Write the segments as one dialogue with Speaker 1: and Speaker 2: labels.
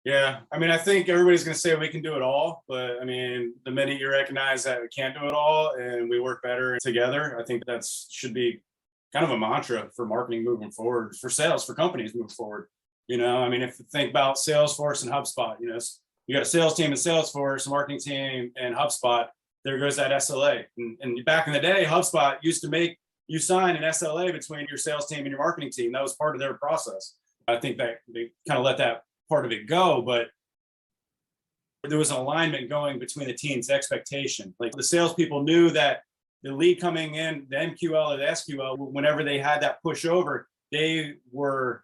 Speaker 1: Yeah, I mean, I think everybody's going to say we can do it all, but I mean, the minute you recognize that we can't do it all and we work better together, I think that's should be kind of a mantra for marketing moving forward, for sales, for companies moving forward. I mean, if you think about Salesforce and HubSpot, you got a sales team in Salesforce, a marketing team and HubSpot. There goes that SLA. And back in the day, HubSpot used to make you sign an SLA between your sales team and your marketing team. That was part of their process. I think that they kind of let that part of it go, but there was an alignment going between the team's expectation. Like the salespeople knew that the lead coming in, the MQL or the SQL, whenever they had that push over, they were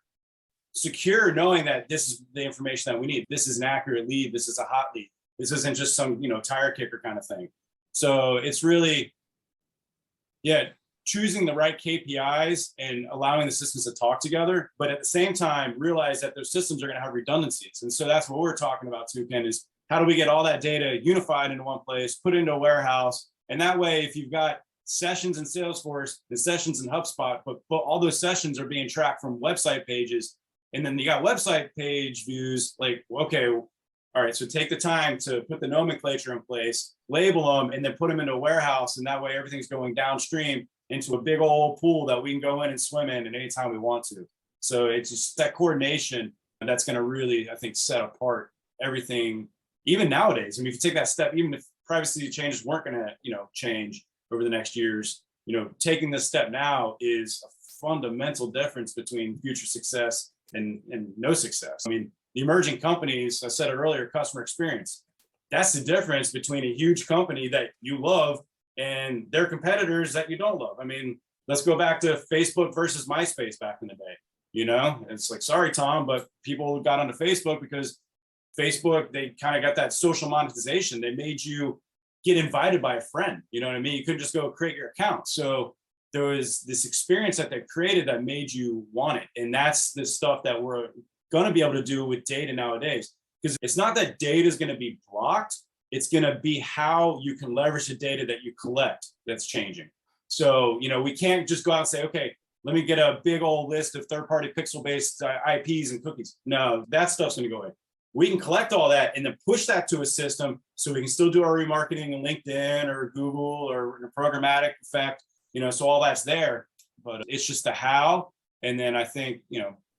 Speaker 1: secure knowing that this is the information that we need. This is an accurate lead. This is a hot lead. This isn't just some, tire kicker kind of thing. So it's really, choosing the right KPIs and allowing the systems to talk together, but at the same time, realize that those systems are going to have redundancies. And so that's what we're talking about too, Ken, is how do we get all that data unified into one place, put into a warehouse. And that way, if you've got sessions in Salesforce and sessions in HubSpot, but all those sessions are being tracked from website pages. And then you got website page views, like, okay, all right, so take the time to put the nomenclature in place, label them, and then put them into a warehouse. And that way everything's going downstream into a big old pool that we can go in and swim in at any time we want to. So it's just that coordination that's going to really, I think, set apart everything, even nowadays. I mean, if you take that step, even if privacy changes weren't going to, change over the next years, taking this step now is a fundamental difference between future success and no success. I mean, the emerging companies, I said it earlier, customer experience. That's the difference between a huge company that you love and their competitors that you don't love. I mean, let's go back to Facebook versus MySpace back in the day. It's like, sorry, Tom, but people got onto Facebook because Facebook, they kind of got that social monetization. They made you get invited by a friend. You know what I mean? You couldn't just go create your account. So there was this experience that they created that made you want it. And that's the stuff that we're going to be able to do with data nowadays. Because it's not that data is going to be blocked. It's going to be how you can leverage the data that you collect that's changing. So, we can't just go out and say, okay, let me get a big old list of third-party pixel-based IPs and cookies. No, that stuff's going to go away. We can collect all that and then push that to a system so we can still do our remarketing in LinkedIn or Google or in a programmatic effect, so all that's there. But it's just the how. And then I think,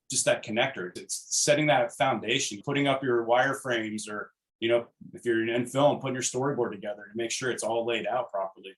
Speaker 1: just that connector. It's setting that foundation, putting up your wireframes or, if you're in film, putting your storyboard together to make sure it's all laid out properly.